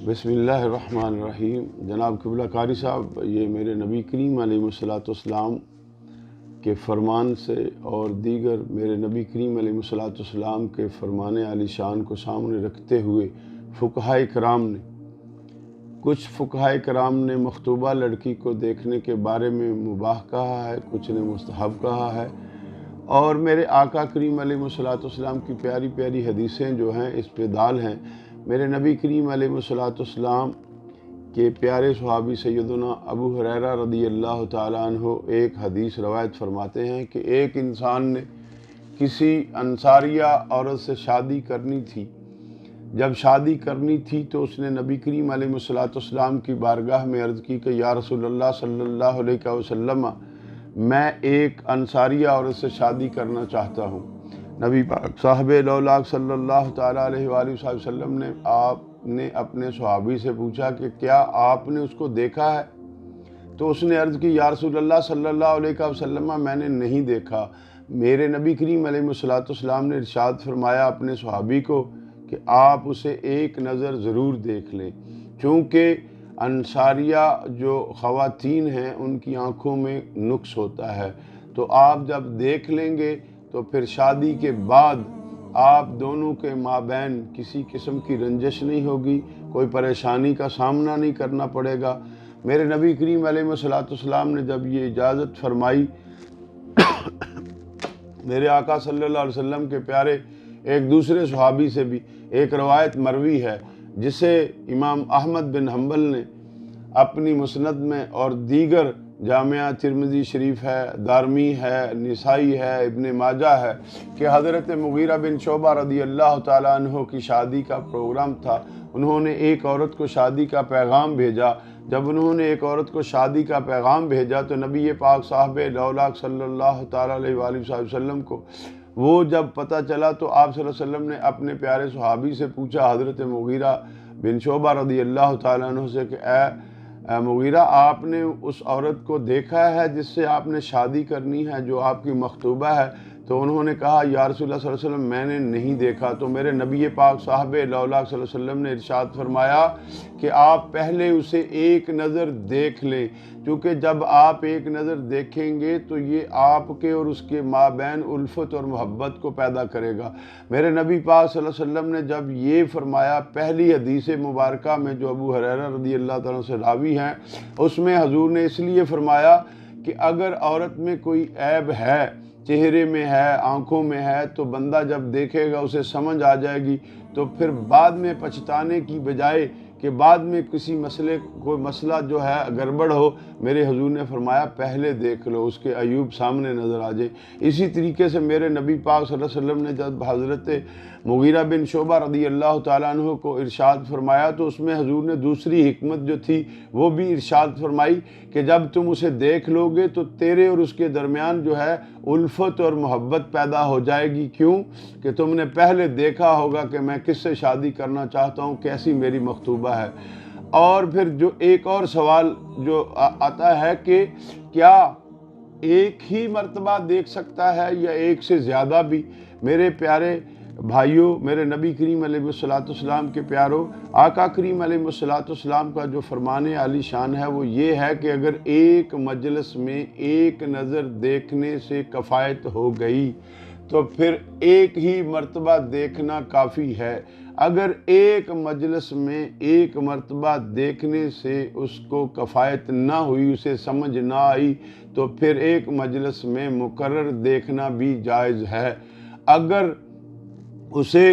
بسم اللہ الرحمن الرحیم۔ جناب قبلہ قاری صاحب، یہ میرے نبی کریم علیہ السلام کے فرمان سے اور دیگر میرے نبی کریم علیہ السلام کے فرمان عالی شان کو سامنے رکھتے ہوئے کچھ فقہائے کرام نے مخطوبہ لڑکی کو دیکھنے کے بارے میں مباح کہا ہے، کچھ نے مستحب کہا ہے، اور میرے آقا کریم علیہ السلام کی پیاری پیاری حدیثیں جو ہیں اس پہ دال ہیں۔ میرے نبی کریم علیہ السلام کے پیارے صحابی سیدنا ابو ہریرہ رضی اللہ تعالیٰ عنہ ایک حدیث روایت فرماتے ہیں کہ ایک انسان نے کسی انصاریہ عورت سے شادی کرنی تھی۔ جب شادی کرنی تھی تو اس نے نبی کریم علیہ السلام کی بارگاہ میں عرض کی کہ یا رسول اللہ صلی اللہ علیہ وسلم، میں ایک انصاریہ عورت سے شادی کرنا چاہتا ہوں۔ نبی پاک صاحب لولاک صلی اللہ تعالیٰ علیہ وآلہ وسلم نے آپ نے اپنے صحابی سے پوچھا کہ کیا آپ نے اس کو دیکھا ہے؟ تو اس نے عرض کی یا رسول اللہ صلی اللہ علیہ وسلم، میں نے نہیں دیکھا۔ میرے نبی کریم علیہ السلام نے ارشاد فرمایا اپنے صحابی کو کہ آپ اسے ایک نظر ضرور دیکھ لیں، چونکہ انصاریہ جو خواتین ہیں ان کی آنکھوں میں نقص ہوتا ہے، تو آپ جب دیکھ لیں گے تو پھر شادی کے بعد آپ دونوں کے مابین کسی قسم کی رنجش نہیں ہوگی، کوئی پریشانی کا سامنا نہیں کرنا پڑے گا۔ میرے نبی کریم علیہ السلام نے جب یہ اجازت فرمائی، میرے آقا صلی اللہ علیہ وسلم کے پیارے ایک دوسرے صحابی سے بھی ایک روایت مروی ہے جسے امام احمد بن حنبل نے اپنی مسند میں اور دیگر جامعہ ترمذی شریف ہے، دارمی ہے، نسائی ہے، ابن ماجہ ہے کہ حضرت مغیرہ بن شعبہ رضی اللہ تعالیٰ عنہ کی شادی کا پروگرام تھا۔ انہوں نے ایک عورت کو شادی کا پیغام بھیجا۔ جب انہوں نے ایک عورت کو شادی کا پیغام بھیجا تو نبی پاک صاحب لولاک صلی اللہ تعالیٰ علیہ وآلہ وسلم کو وہ جب پتہ چلا تو آپ صلی اللہ علیہ وسلم نے اپنے پیارے صحابی سے پوچھا، حضرت مغیرہ بن شعبہ رضی اللہ تعالیٰ عنہ سے کہ اے مغیرہ، آپ نے اس عورت کو دیکھا ہے جس سے آپ نے شادی کرنی ہے، جو آپ کی مخطوبہ ہے؟ تو انہوں نے کہا یا رسول اللہ صلی اللہ علیہ وسلم، میں نے نہیں دیکھا۔ تو میرے نبی پاک صاحب لولاک صلی اللہ علیہ وسلم نے ارشاد فرمایا کہ آپ پہلے اسے ایک نظر دیکھ لیں، کیونکہ جب آپ ایک نظر دیکھیں گے تو یہ آپ کے اور اس کے مابین الفت اور محبت کو پیدا کرے گا۔ میرے نبی پاک صلی اللہ علیہ وسلم نے جب یہ فرمایا، پہلی حدیث مبارکہ میں جو ابو ہریرہ رضی اللہ تعالیٰ سے راوی ہیں، اس میں حضور نے اس لیے فرمایا کہ اگر عورت میں کوئی عیب ہے، چہرے میں ہے، آنکھوں میں ہے، تو بندہ جب دیکھے گا اسے سمجھ آ جائے گی، تو پھر بعد میں پچھتانے کی بجائے کہ بعد میں کوئی مسئلہ جو ہے گڑبڑ ہو، میرے حضور نے فرمایا پہلے دیکھ لو، اس کے عیوب سامنے نظر آ جائیں۔ اسی طریقے سے میرے نبی پاک صلی اللہ علیہ وسلم نے جب حضرت مغیرہ بن شعبہ رضی اللہ تعالیٰ عنہ کو ارشاد فرمایا تو اس میں حضور نے دوسری حکمت جو تھی وہ بھی ارشاد فرمائی کہ جب تم اسے دیکھ لو گے تو تیرے اور اس کے درمیان جو ہے الفت اور محبت پیدا ہو جائے گی۔ کیوں؟ کہ تم نے پہلے دیکھا ہوگا کہ میں کس سے شادی کرنا چاہتا ہوں، کیسی میری مخطوبہ ہے۔ اور پھر جو ایک اور سوال جو آتا ہے کہ کیا ایک ہی مرتبہ دیکھ سکتا ہے یا ایک سے زیادہ بھی؟ میرے پیارے بھائیوں، میرے نبی کریم علیہ السلام کے پیاروں، آقا کریم علیہ السلام کا جو فرمان عالی شان ہے وہ یہ ہے کہ اگر ایک مجلس میں ایک نظر دیکھنے سے کفایت ہو گئی تو پھر ایک ہی مرتبہ دیکھنا کافی ہے۔ اگر ایک مجلس میں ایک مرتبہ دیکھنے سے اس کو کفایت نہ ہوئی، اسے سمجھ نہ آئی، تو پھر ایک مجلس میں مکرر دیکھنا بھی جائز ہے۔ اگر اسے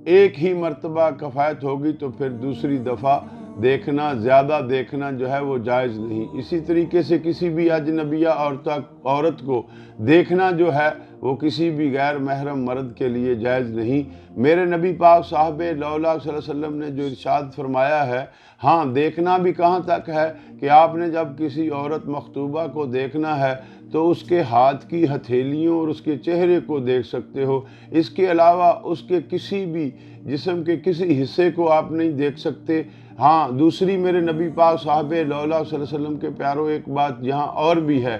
ایک ہی مرتبہ کفایت ہوگی تو پھر دوسری دفعہ دیکھنا، زیادہ دیکھنا جو ہے وہ جائز نہیں۔ اسی طریقے سے کسی بھی اجنبیہ عورت کو دیکھنا جو ہے وہ کسی بھی غیر محرم مرد کے لیے جائز نہیں۔ میرے نبی پاک صاحب لولاک صلی اللہ علیہ وسلم نے جو ارشاد فرمایا ہے، ہاں دیکھنا بھی کہاں تک ہے کہ آپ نے جب کسی عورت مخطوبہ کو دیکھنا ہے تو اس کے ہاتھ کی ہتھیلیوں اور اس کے چہرے کو دیکھ سکتے ہو، اس کے علاوہ اس کے کسی بھی جسم کے کسی حصے کو آپ نہیں دیکھ سکتے۔ ہاں دوسری میرے نبی پاک صاحب لولاک صلی اللہ علیہ وسلم کے پیاروں ایک بات یہاں اور بھی ہے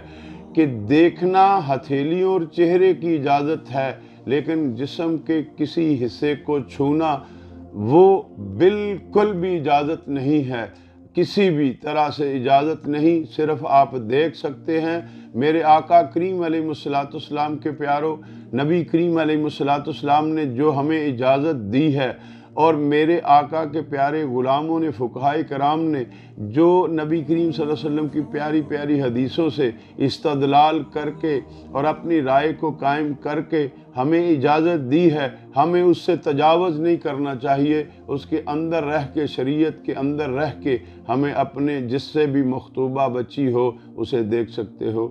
کہ دیکھنا ہتھیلیوں اور چہرے کی اجازت ہے، لیکن جسم کے کسی حصے کو چھونا وہ بالکل بھی اجازت نہیں ہے، کسی بھی طرح سے اجازت نہیں، صرف آپ دیکھ سکتے ہیں۔ میرے آقا کریم علیہ الصلوۃ والسلام کے پیارو، نبی کریم علیہ الصلوۃ والسلام نے جو ہمیں اجازت دی ہے، اور میرے آقا کے پیارے غلاموں نے، فقہائے کرام نے جو نبی کریم صلی اللہ علیہ وسلم کی پیاری پیاری حدیثوں سے استدلال کر کے اور اپنی رائے کو قائم کر کے ہمیں اجازت دی ہے، ہمیں اس سے تجاوز نہیں کرنا چاہیے۔ اس کے اندر رہ کے، شریعت کے اندر رہ کے ہمیں اپنے جس سے بھی مخطوبہ بچی ہو اسے دیکھ سکتے ہو۔